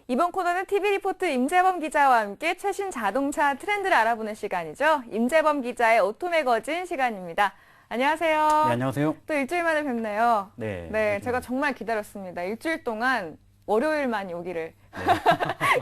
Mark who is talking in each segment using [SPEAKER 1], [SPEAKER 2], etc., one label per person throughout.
[SPEAKER 1] 이번 코너는 TV리포트 임재범 기자와 함께 최신 자동차 트렌드를 알아보는 시간이죠. 임재범 기자의 오토매거진 시간입니다. 안녕하세요.
[SPEAKER 2] 네, 안녕하세요.
[SPEAKER 1] 또 일주일 만에 뵙네요.
[SPEAKER 2] 네.
[SPEAKER 1] 제가 정말 기다렸습니다. 일주일 동안 월요일만 오기를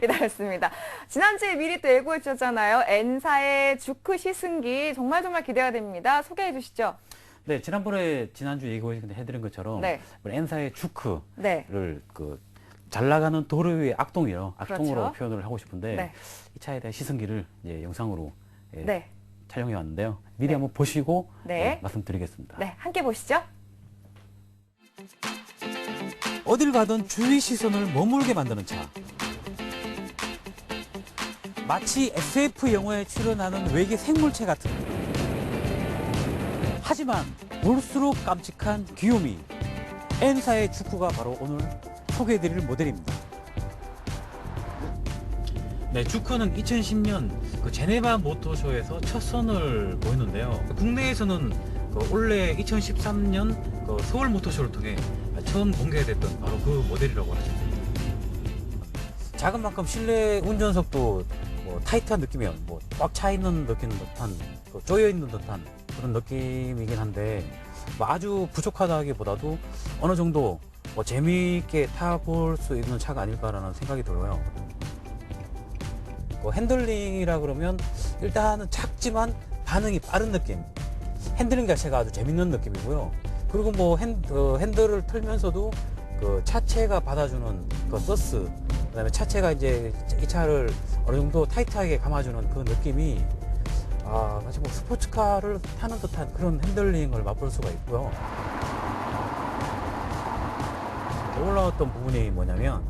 [SPEAKER 1] 기다렸습니다. 지난주에 미리 또 예고해 주셨잖아요. N사의 주크 시승기 정말 기대가 됩니다. 소개해 주시죠.
[SPEAKER 2] 네, 지난주 예고해드린 것처럼 N사의 주크를 잘 나가는 도로 위의 악동으로
[SPEAKER 1] 그렇죠.
[SPEAKER 2] 표현을 하고 싶은데 이 차에 대한 시승기를 이제 영상으로 촬영해 왔는데요. 미리 한번 보시고 말씀드리겠습니다.
[SPEAKER 1] 네, 함께 보시죠.
[SPEAKER 3] 어딜 가든 주위 시선을 머물게 만드는 차. 마치 SF 영화에 출연하는 외계 생물체 같은. 하지만 볼수록 깜찍한 귀요미. N사의 주크가 바로 오늘 소개해드릴 모델입니다. 네, 주크는 2010년 제네바 모터쇼에서 첫 선을 보였는데요. 국내에서는 올해 2013년 서울 모터쇼를 통해 처음 공개됐던 바로 그 모델이라고 하죠. 작은 만큼 실내 운전석도 타이트한 느낌이에요. 꽉 차 있는 느끼는 듯한, 쪼여 있는 듯한 그런 느낌이긴 한데 아주 부족하다기보다도 어느 정도 재미있게 타볼 수 있는 차가 아닐까라는 생각이 들어요. 핸들링이라 그러면 일단은 작지만 반응이 빠른 느낌. 핸들링 자체가 아주 재밌는 느낌이고요. 그리고 핸들을 틀면서도 차체가 받아주는 서스, 그다음에 차체가 이제 이 차를 어느 정도 타이트하게 감아주는 그 느낌이 마치 스포츠카를 타는 듯한 그런 핸들링을 맛볼 수가 있고요. 놀라웠던 부분이 뭐냐면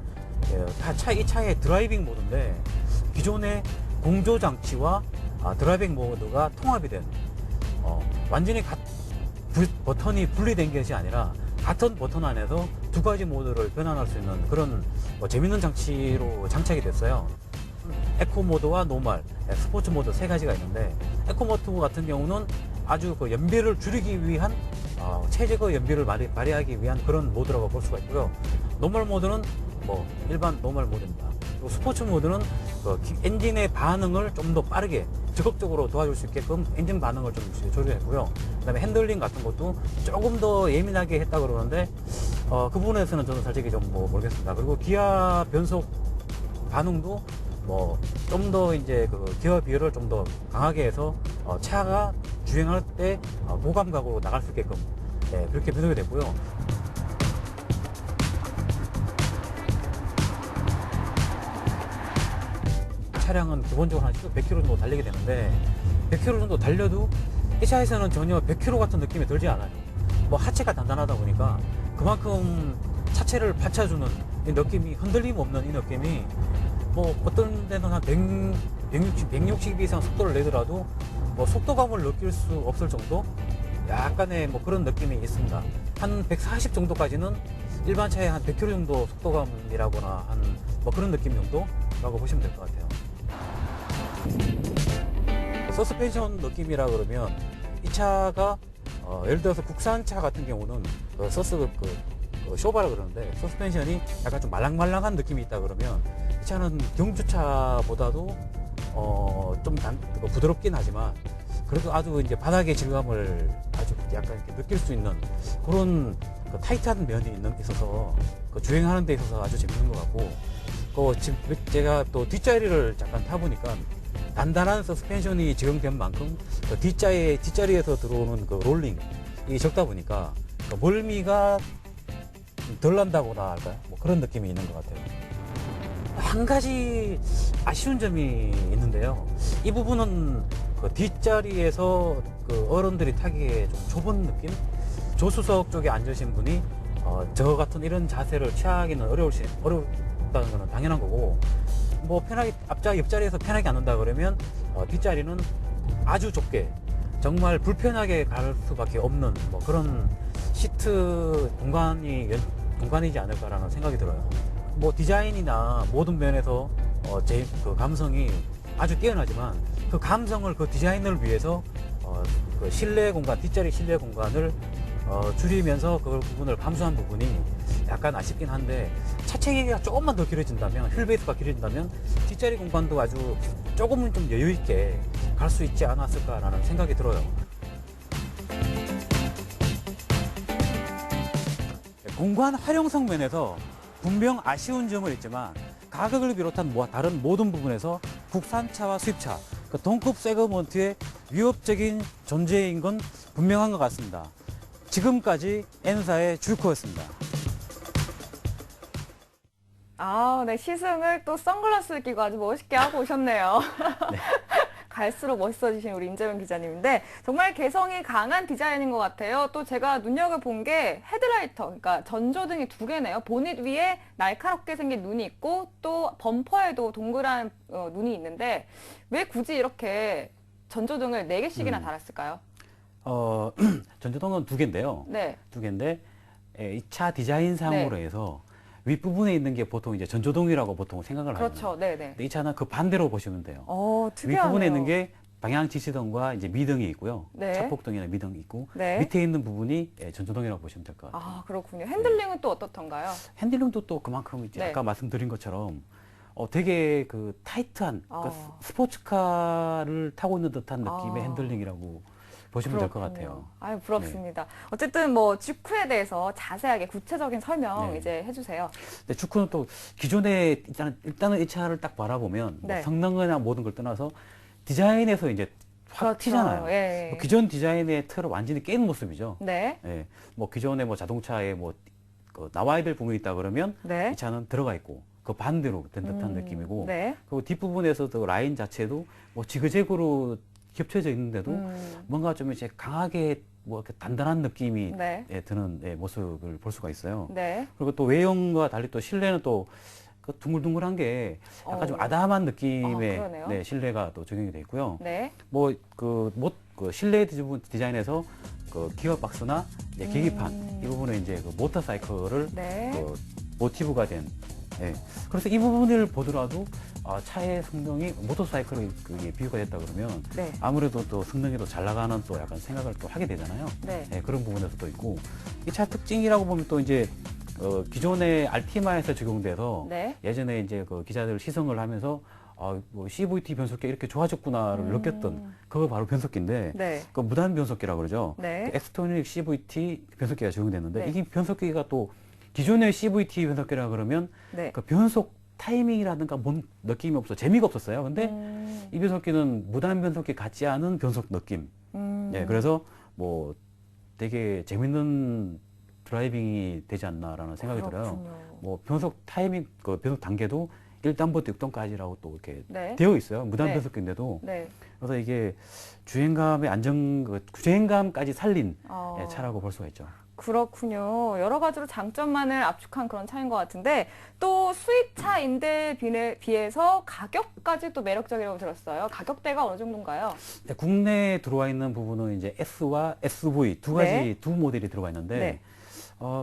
[SPEAKER 3] 이 차의 드라이빙 모드인데 기존의 공조 장치와 드라이빙 모드가 통합이 된 완전히 버튼이 분리된 것이 아니라 같은 버튼 안에서 두 가지 모드를 변환할 수 있는 그런 재밌는 장치로 장착이 됐어요. 에코 모드와 노멀, 스포츠 모드 세 가지가 있는데 에코 모드 같은 경우는 아주 연비를 줄이기 위한 최저의 연비를 발휘하기 위한 그런 모드라고 볼 수가 있고요. 노멀 모드는 일반 노멀 모드입니다. 그리고 스포츠 모드는 엔진의 반응을 좀 더 빠르게 적극적으로 도와줄 수 있게끔 엔진 반응을 좀 조절했고요. 그다음에 핸들링 같은 것도 조금 더 예민하게 했다 그러는데 그 부분에서는 저는 솔직히 좀 모르겠습니다. 그리고 기아 변속 반응도 좀 더 이제 기어 비율을 좀 더 강하게 해서 차가 주행할 때 고감각으로 나갈 수 있게끔 그렇게 변속이 됐고요. 차량은 기본적으로 한 100km 정도 달리게 되는데 100km 정도 달려도 이 차에서는 전혀 100km 같은 느낌이 들지 않아요. 하체가 단단하다 보니까 그만큼 차체를 받쳐주는 이 느낌이, 흔들림 없는 이 느낌이 어떤 데는 한 160 이상 속도를 내더라도 속도감을 느낄 수 없을 정도 약간의 그런 느낌이 있습니다. 한 140 정도까지는 일반 차의 한 100km 정도 속도감이라거나 한 그런 느낌 정도라고 보시면 될 것 같아요. 서스펜션 느낌이라 그러면 이 차가 예를 들어서 국산차 같은 경우는 쇼바라 그러는데 서스펜션이 약간 좀 말랑말랑한 느낌이 있다 그러면 이 차는 경주차보다도 좀 부드럽긴 하지만 그래도 아주 이제 바닥의 질감을 아주 약간 이렇게 느낄 수 있는 그런 타이트한 면이 있어서 주행하는 데 있어서 아주 재밌는 것 같고 지금 제가 또 뒷자리를 잠깐 타보니까 단단한 서스펜션이 적용된 만큼 뒷자리에서 들어오는 롤링이 적다 보니까 멀미가 덜 난다고나 할까요? 그런 느낌이 있는 것 같아요. 한 가지 아쉬운 점이 있는데요. 이 부분은 뒷자리에서 어른들이 타기에 좀 좁은 느낌? 조수석 쪽에 앉으신 분이 저 같은 이런 자세를 취하기는 어렵다는 것은 당연한 거고 편하게 옆자리에서 편하게 앉는다 그러면 뒷자리는 아주 좁게 정말 불편하게 갈 수밖에 없는 그런 시트 공간이지 않을까라는 생각이 들어요. 디자인이나 모든 면에서 제 감성이 아주 뛰어나지만 그 감성을 디자인을 위해서 실내 공간, 뒷자리 실내 공간을 줄이면서 그 부분을 감수한 부분이 약간 아쉽긴 한데 차체 길이가 조금만 더 길어진다면 휠베이스가 길어진다면 뒷자리 공간도 아주 조금은 좀 여유 있게 갈 수 있지 않았을까라는 생각이 들어요. 공간 활용성 면에서 분명 아쉬운 점은 있지만 가격을 비롯한 다른 모든 부분에서 국산차와 수입차, 그 동급 세그먼트의 위협적인 존재인 건 분명한 것 같습니다. 지금까지 N사의 주코였습니다.
[SPEAKER 1] 아, 네, 시승을 또 선글라스를 끼고 아주 멋있게 하고 오셨네요.
[SPEAKER 2] 네.
[SPEAKER 1] 갈수록 멋있어지신 우리 임재명 기자님인데 정말 개성이 강한 디자인인 것 같아요. 또 제가 눈여겨본 게 헤드라이터, 그러니까 전조등이 2개네요. 보닛 위에 날카롭게 생긴 눈이 있고 또 범퍼에도 동그란 눈이 있는데 왜 굳이 이렇게 전조등을 4개씩이나 달았을까요?
[SPEAKER 2] 전조등은 2개인데요.
[SPEAKER 1] 네.
[SPEAKER 2] 2개인데 이 차 디자인상으로
[SPEAKER 1] 네.
[SPEAKER 2] 해서 윗부분에 있는 게 보통 이제 전조등이라고 보통 생각을 하잖아요.
[SPEAKER 1] 그렇죠. 네네.
[SPEAKER 2] 근데 이 차는 그 반대로 보시면 돼요.
[SPEAKER 1] 특이하네요.
[SPEAKER 2] 윗부분에 있는 게 방향 지시등과 이제 미등이 있고요.
[SPEAKER 1] 네.
[SPEAKER 2] 차폭등이나 미등이 있고
[SPEAKER 1] 네.
[SPEAKER 2] 밑에 있는 부분이 전조등이라고 보시면 될 것 같아요.
[SPEAKER 1] 아, 그렇군요. 핸들링은 또 어떻던가요?
[SPEAKER 2] 핸들링도 또 그만큼 이제
[SPEAKER 1] 네.
[SPEAKER 2] 아까 말씀드린 것처럼 되게 그 타이트한 그 스포츠카를 타고 있는 듯한 느낌의 핸들링이라고 보시면 될 것 같아요.
[SPEAKER 1] 아유, 부럽습니다. 어쨌든 뭐 주쿠에 대해서 자세하게 구체적인 설명
[SPEAKER 2] 네.
[SPEAKER 1] 이제 해주세요.
[SPEAKER 2] 근데 주쿠는 또 기존에 일단은 이 차를 딱 바라보면
[SPEAKER 1] 네.
[SPEAKER 2] 뭐 성능이나 모든 걸 떠나서 디자인에서 이제 확
[SPEAKER 1] 그렇죠.
[SPEAKER 2] 튀잖아요.
[SPEAKER 1] 예.
[SPEAKER 2] 뭐 기존 디자인의 틀을 완전히 깬 모습이죠.
[SPEAKER 1] 네.
[SPEAKER 2] 예. 뭐 기존의 뭐 자동차에 나와야 될 부분이 있다 그러면
[SPEAKER 1] 네.
[SPEAKER 2] 이 차는 들어가 있고 그 반대로 된 듯한 느낌이고
[SPEAKER 1] 네.
[SPEAKER 2] 그리고 뒷부분에서도 라인 자체도 뭐 지그재그로 겹쳐져 있는데도 뭔가 좀 이제 강하게 뭐 이렇게 단단한 느낌이
[SPEAKER 1] 네.
[SPEAKER 2] 드는 모습을 볼 수가 있어요.
[SPEAKER 1] 네.
[SPEAKER 2] 그리고 또 외형과 달리 또 실내는 또 그 둥글둥글한 게 약간 좀 아담한 느낌의
[SPEAKER 1] 그러네요.
[SPEAKER 2] 실내가 또 적용이 돼 있고요.
[SPEAKER 1] 네.
[SPEAKER 2] 그 실내 디자인에서 그 기어박스나 이제 계기판 이 부분에 이제 그 모터사이클을
[SPEAKER 1] 네.
[SPEAKER 2] 그 모티브가 된. 그래서 이 부분을 보더라도 차의 성능이 모터사이클에 비유가 됐다 그러면
[SPEAKER 1] 네.
[SPEAKER 2] 아무래도 또 성능이 더 잘 나가는 또 약간 생각을 또 하게 되잖아요.
[SPEAKER 1] 네.
[SPEAKER 2] 그런 부분에서도 있고 이 차 특징이라고 보면 또 이제 기존의 알티마에서 적용돼서
[SPEAKER 1] 네.
[SPEAKER 2] 예전에 이제 그 기자들 시승을 하면서 뭐 CVT 변속기 이렇게 좋아졌구나를 느꼈던 그거 바로 변속기인데
[SPEAKER 1] 네.
[SPEAKER 2] 그 무단 변속기라고 그러죠.
[SPEAKER 1] 네.
[SPEAKER 2] 그 엑스토닉 CVT 변속기가 적용됐는데
[SPEAKER 1] 네.
[SPEAKER 2] 이게 변속기가 또 기존의 CVT 변속기라 그러면
[SPEAKER 1] 네.
[SPEAKER 2] 그 변속 타이밍이라든가 뭔 느낌이 없어 재미가 없었어요. 근데 이 변속기는 무단 변속기 같지 않은 변속 느낌. 그래서 뭐 되게 재밌는 드라이빙이 되지 않나라는 생각이 들어요. 뭐 변속 타이밍, 그 변속 단계도 1단부터 6단까지라고 또 이렇게
[SPEAKER 1] 네.
[SPEAKER 2] 되어 있어요. 무단
[SPEAKER 1] 네.
[SPEAKER 2] 변속기인데도.
[SPEAKER 1] 네.
[SPEAKER 2] 그래서 이게 주행감의 주행감까지 살린 차라고 볼 수가 있죠.
[SPEAKER 1] 그렇군요. 여러 가지로 장점만을 압축한 그런 차인 것 같은데 또 수입차인데 비해서 가격까지 또 매력적이라고 들었어요. 가격대가 어느 정도인가요?
[SPEAKER 2] 국내에 들어와 있는 부분은 이제 S와 SV 두 가지
[SPEAKER 1] 네.
[SPEAKER 2] 두 모델이 들어가 있는데
[SPEAKER 1] 네.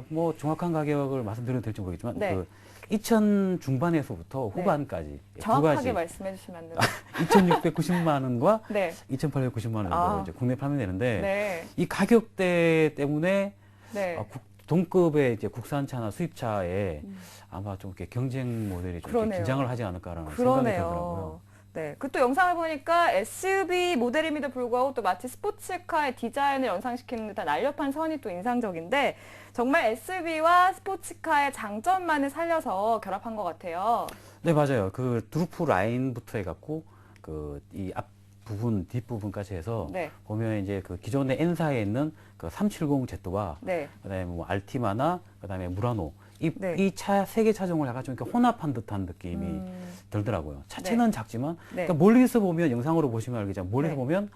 [SPEAKER 2] 뭐 정확한 가격을 말씀드려도 될지 모르겠지만
[SPEAKER 1] 네.
[SPEAKER 2] 그 2천 중반에서부터 후반까지 두
[SPEAKER 1] 정확하게
[SPEAKER 2] 가지
[SPEAKER 1] 말씀해 주시면 안 돼요.
[SPEAKER 2] 2,690만 원과
[SPEAKER 1] 네.
[SPEAKER 2] 2,890만 원 정도로 이제 국내 판매되는데
[SPEAKER 1] 네.
[SPEAKER 2] 이 가격대 때문에
[SPEAKER 1] 네.
[SPEAKER 2] 동급의 이제 국산차나 수입차에 아마 좀 이렇게 경쟁 모델이 좀 이렇게 긴장을 하지 않을까라는 생각이 들더라고요.
[SPEAKER 1] 네. 그 또 영상을 보니까 SUV 모델임에도 불구하고 또 마치 스포츠카의 디자인을 연상시키는 듯한 날렵한 선이 또 인상적인데 정말 SUV와 스포츠카의 장점만을 살려서 결합한 것 같아요.
[SPEAKER 2] 네, 맞아요. 그 드루프 라인부터 해갖고 그 이 앞 부분, 뒷부분까지 해서
[SPEAKER 1] 네.
[SPEAKER 2] 보면 이제 그 기존의 N사에 있는 그 370Z와
[SPEAKER 1] 네.
[SPEAKER 2] 그다음에 뭐 알티마나 그다음에 무라노
[SPEAKER 1] 네.
[SPEAKER 2] 이 차 세 개 차종을 약간 좀 이렇게 혼합한 듯한 느낌이 들더라고요. 차체는 작지만
[SPEAKER 1] 네.
[SPEAKER 2] 그러니까 멀리서 보면 영상으로 보시면 알겠지만 멀리서
[SPEAKER 1] 네.
[SPEAKER 2] 보면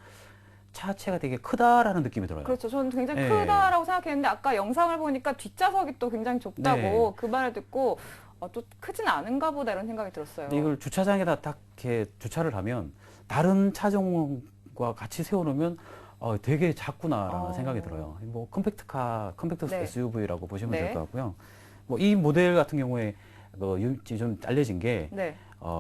[SPEAKER 2] 차체가 되게 크다라는 느낌이 들어요.
[SPEAKER 1] 그렇죠. 저는 굉장히
[SPEAKER 2] 네.
[SPEAKER 1] 크다라고 생각했는데 아까 영상을 보니까 뒷좌석이 또 굉장히 좁다고
[SPEAKER 2] 네.
[SPEAKER 1] 그 말을 듣고 또 크진 않은가 보다 이런 생각이 들었어요.
[SPEAKER 2] 근데 이걸 주차장에다 딱 이렇게 주차를 하면 다른 차종과 같이 세워놓으면 되게 작구나라는 생각이 들어요. 뭐 컴팩트
[SPEAKER 1] 네.
[SPEAKER 2] SUV라고 보시면
[SPEAKER 1] 네.
[SPEAKER 2] 될 것 같고요. 뭐 이 모델 같은 경우에 좀 알려진 게
[SPEAKER 1] 네.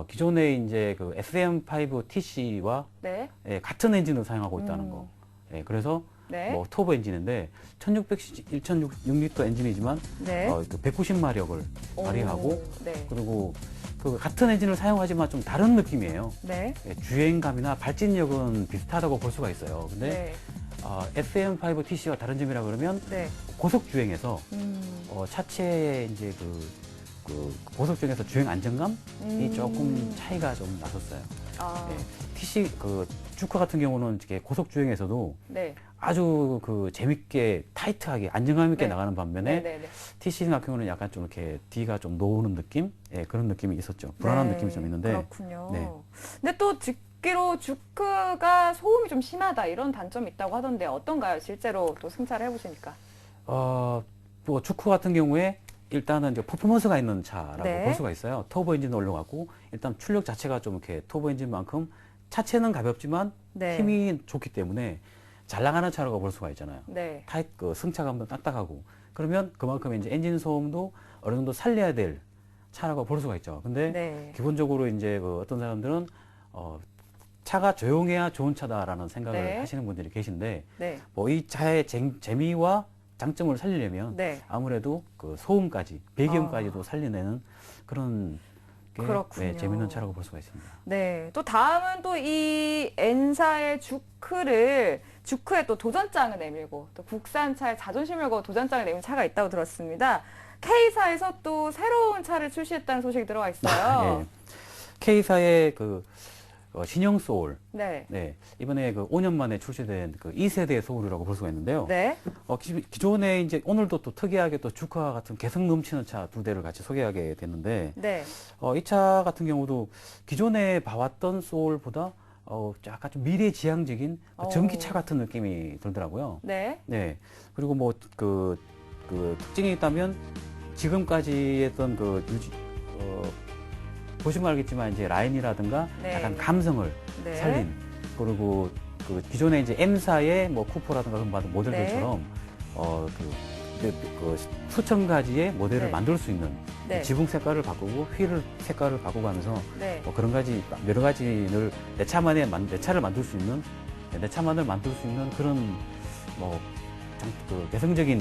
[SPEAKER 2] 기존에 이제 그 SM5 TC와
[SPEAKER 1] 네.
[SPEAKER 2] 같은 엔진을 사용하고 있다는 거. 그래서
[SPEAKER 1] 네.
[SPEAKER 2] 뭐 터보 엔진인데 1606리터 엔진이지만
[SPEAKER 1] 네.
[SPEAKER 2] 190마력을 발휘하고
[SPEAKER 1] 오, 네.
[SPEAKER 2] 그리고 그 같은 엔진을 사용하지만 좀 다른 느낌이에요.
[SPEAKER 1] 네.
[SPEAKER 2] 예, 주행감이나 발진력은 비슷하다고 볼 수가 있어요. 근데
[SPEAKER 1] 네.
[SPEAKER 2] SM5TC와 다른 점이라 그러면
[SPEAKER 1] 네.
[SPEAKER 2] 고속 주행에서
[SPEAKER 1] 음.
[SPEAKER 2] 차체의 이제 그 고속 주행에서 주행 안정감이 조금 차이가 좀 났었어요.
[SPEAKER 1] 아.
[SPEAKER 2] 예, TC 주커 같은 경우는 이렇게 고속 주행에서도
[SPEAKER 1] 네.
[SPEAKER 2] 아주 재밌게 타이트하게 안정감 있게
[SPEAKER 1] 네.
[SPEAKER 2] 나가는 반면에
[SPEAKER 1] 네. 네.
[SPEAKER 2] TC 같은 경우는 약간 좀 이렇게 뒤가 좀 놓는 느낌, 예, 그런 느낌이 있었죠. 불안한
[SPEAKER 1] 네.
[SPEAKER 2] 느낌이 좀 있는데.
[SPEAKER 1] 그렇군요.
[SPEAKER 2] 네.
[SPEAKER 1] 근데 또 듣기로 주크가 소음이 좀 심하다 이런 단점이 있다고 하던데 어떤가요? 실제로 또 승차를 해보시니까.
[SPEAKER 2] 뭐 주커 같은 경우에 일단은 이제 퍼포먼스가 있는 차라고
[SPEAKER 1] 네.
[SPEAKER 2] 볼 수가 있어요. 터보 엔진을 올려갖고 일단 출력 자체가 좀 이렇게 터보 엔진만큼 차체는 가볍지만
[SPEAKER 1] 네.
[SPEAKER 2] 힘이 좋기 때문에 잘 나가는 차라고 볼 수가 있잖아요.
[SPEAKER 1] 네.
[SPEAKER 2] 승차감도 딱딱하고 그러면 그만큼 이제 엔진 소음도 어느 정도 살려야 될 차라고 볼 수가 있죠. 근데
[SPEAKER 1] 네.
[SPEAKER 2] 기본적으로 이제 어떤 사람들은 차가 조용해야 좋은 차다라는 생각을
[SPEAKER 1] 네.
[SPEAKER 2] 하시는 분들이 계신데
[SPEAKER 1] 네.
[SPEAKER 2] 뭐 이 차의 재미와 장점을 살리려면
[SPEAKER 1] 네.
[SPEAKER 2] 아무래도 그 소음까지 배기음까지도 살려내는 그런 게
[SPEAKER 1] 그렇군요.
[SPEAKER 2] 재밌는 차라고 볼 수가 있습니다.
[SPEAKER 1] 네. 또 다음은 또 이 N사의 주크에 또 도전장을 내밀고 또 국산차에 자존심을 걸고 도전장을 내민 차가 있다고 들었습니다. K사에서 또 새로운 차를 출시했다는 소식이 들어와 있어요.
[SPEAKER 2] 예. K사의 신형 소울.
[SPEAKER 1] 네.
[SPEAKER 2] 네. 이번에 5년 만에 출시된 2세대 소울이라고 볼 수가 있는데요.
[SPEAKER 1] 네.
[SPEAKER 2] 기존에 이제 오늘도 또 특이하게 또 주카 같은 개성 넘치는 차 두 대를 같이 소개하게 됐는데,
[SPEAKER 1] 네.
[SPEAKER 2] 이 차 같은 경우도 기존에 봐왔던 소울보다 약간 좀 미래지향적인 전기차 같은 느낌이 들더라고요.
[SPEAKER 1] 네.
[SPEAKER 2] 네. 그리고 뭐 특징이 있다면 지금까지 했던 보시면 알겠지만 이제 라인이라든가
[SPEAKER 1] 네.
[SPEAKER 2] 약간 감성을
[SPEAKER 1] 네.
[SPEAKER 2] 살린 그리고 기존에 이제 M사의 뭐 쿠퍼라든가 그런 받은 모델들처럼 수천 가지의 모델을
[SPEAKER 1] 네.
[SPEAKER 2] 만들 수 있는
[SPEAKER 1] 네.
[SPEAKER 2] 지붕 색깔을 바꾸고 휠 색깔을 바꾸면서
[SPEAKER 1] 네.
[SPEAKER 2] 여러 가지를 내 차를 만들 수 있는 내 차만을 만들 수 있는 그런 개성적인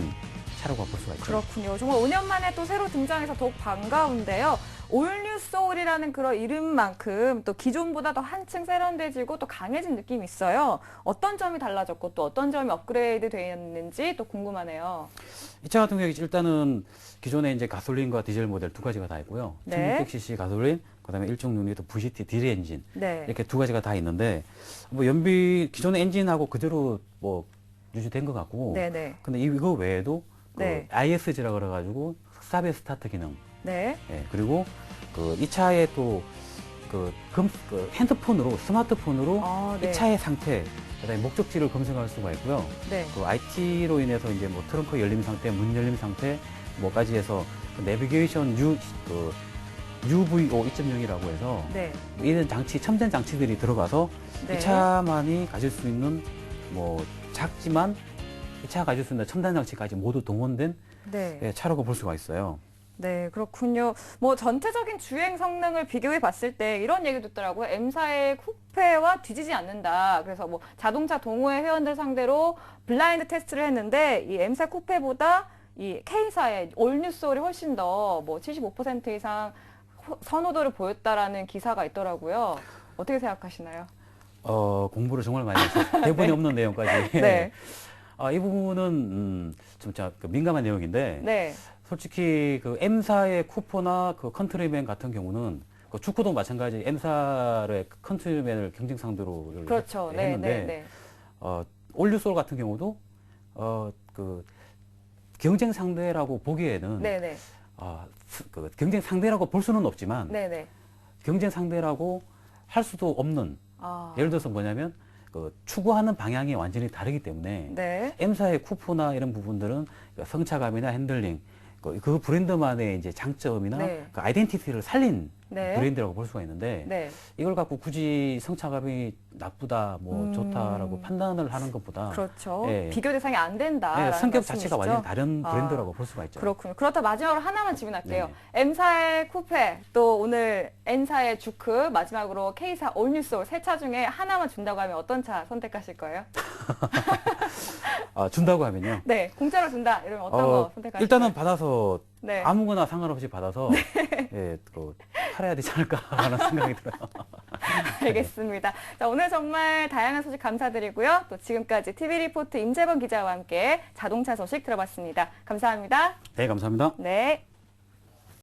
[SPEAKER 2] 차라고 볼 수가 있죠.
[SPEAKER 1] 그렇군요. 정말 5년 만에 또 새로 등장해서 더욱 반가운데요. 올뉴 소울이라는 그런 이름만큼 또 기존보다 더 한층 세련돼지고 또 강해진 느낌이 있어요. 어떤 점이 달라졌고 또 어떤 점이 업그레이드 되었는지 또 궁금하네요.
[SPEAKER 2] 이 차 같은 경우에 일단은 기존에 이제 가솔린과 디젤 모델 두 가지가 다 있고요.
[SPEAKER 1] 네.
[SPEAKER 2] 1600cc 가솔린, 그다음에 1.6L VCT 디젤 엔진
[SPEAKER 1] 네.
[SPEAKER 2] 이렇게 두 가지가 다 있는데 기존의 엔진하고 그대로 유지된 것 같고.
[SPEAKER 1] 네네.
[SPEAKER 2] 근데 이거 외에도
[SPEAKER 1] 네.
[SPEAKER 2] ISG라 그래가지고 흡사배 스타트 기능.
[SPEAKER 1] 네.
[SPEAKER 2] 예, 그리고 이 차에 또 핸드폰으로 스마트폰으로
[SPEAKER 1] 네.
[SPEAKER 2] 이 차의 상태, 그다음에 목적지를 검색할 수가 있고요.
[SPEAKER 1] 네.
[SPEAKER 2] IT로 인해서 이제 트렁크 열림 상태, 문 열림 상태, 뭐까지 해서 내비게이션 UVO 2.0이라고 해서
[SPEAKER 1] 네.
[SPEAKER 2] 이런 첨단 장치들이 들어가서
[SPEAKER 1] 네.
[SPEAKER 2] 이 차만이 가질 수 있는 작지만 이 차가 가질 수 있는 첨단 장치까지 모두 동원된
[SPEAKER 1] 네.
[SPEAKER 2] 차라고 볼 수가 있어요.
[SPEAKER 1] 네, 그렇군요. 전체적인 주행 성능을 비교해 봤을 때 이런 얘기도 있더라고요. M사의 쿠페와 뒤지지 않는다. 그래서 자동차 동호회 회원들 상대로 블라인드 테스트를 했는데 이 M사 쿠페보다 이 K사의 올뉴 소울이 훨씬 더 75% 이상 선호도를 보였다라는 기사가 있더라고요. 어떻게 생각하시나요?
[SPEAKER 2] 공부를 정말 많이 했어요. 대본이
[SPEAKER 1] 네.
[SPEAKER 2] 없는 내용까지.
[SPEAKER 1] 네.
[SPEAKER 2] 이 부분은 좀 민감한 내용인데
[SPEAKER 1] 네.
[SPEAKER 2] 솔직히 M사의 쿠퍼나 컨트리맨 같은 경우는 주쿠도 마찬가지 M사의 컨트리맨을 경쟁 상대로
[SPEAKER 1] 그렇죠. 네,
[SPEAKER 2] 했는데
[SPEAKER 1] 네, 네.
[SPEAKER 2] 올뉴솔 같은 경우도 경쟁 상대라고 보기에는
[SPEAKER 1] 네, 네.
[SPEAKER 2] 경쟁 상대라고 볼 수는 없지만
[SPEAKER 1] 네, 네.
[SPEAKER 2] 경쟁 상대라고 할 수도 없는
[SPEAKER 1] 아.
[SPEAKER 2] 예를 들어서 뭐냐면 추구하는 방향이 완전히 다르기 때문에
[SPEAKER 1] 네.
[SPEAKER 2] M사의 쿠퍼나 이런 부분들은 성차감이나 핸들링 그 브랜드만의 이제 장점이나
[SPEAKER 1] 네.
[SPEAKER 2] 그 아이덴티티를 살린
[SPEAKER 1] 네.
[SPEAKER 2] 브랜드라고 볼 수가 있는데
[SPEAKER 1] 네.
[SPEAKER 2] 이걸 갖고 굳이 성차감이 나쁘다, 좋다라고 판단을 하는 것보다
[SPEAKER 1] 그렇죠.
[SPEAKER 2] 예.
[SPEAKER 1] 비교 대상이 안 된다.
[SPEAKER 2] 성격 자체가 완전히 다른
[SPEAKER 1] 아.
[SPEAKER 2] 브랜드라고 볼 수가 있죠.
[SPEAKER 1] 그렇군요. 그렇다 마지막으로 하나만 질문할게요.
[SPEAKER 2] 네네.
[SPEAKER 1] M사의 쿠페, 또 오늘 N사의 주크, 마지막으로 K사 올뉴솔 세 차 중에 하나만 준다고 하면 어떤 차 선택하실 거예요?
[SPEAKER 2] 준다고 하면요.
[SPEAKER 1] 네, 공짜로 준다. 이러면 어떤 거 선택하실까요?
[SPEAKER 2] 일단은 받아서
[SPEAKER 1] 네.
[SPEAKER 2] 아무거나 상관없이 받아서 예, 팔아야 되지 않을까라는 생각이 들어요.
[SPEAKER 1] 알겠습니다. 자, 오늘 정말 다양한 소식 감사드리고요. 또 지금까지 TV리포트 임재범 기자와 함께 자동차 소식 들어봤습니다. 감사합니다.
[SPEAKER 2] 네, 감사합니다.
[SPEAKER 1] 네.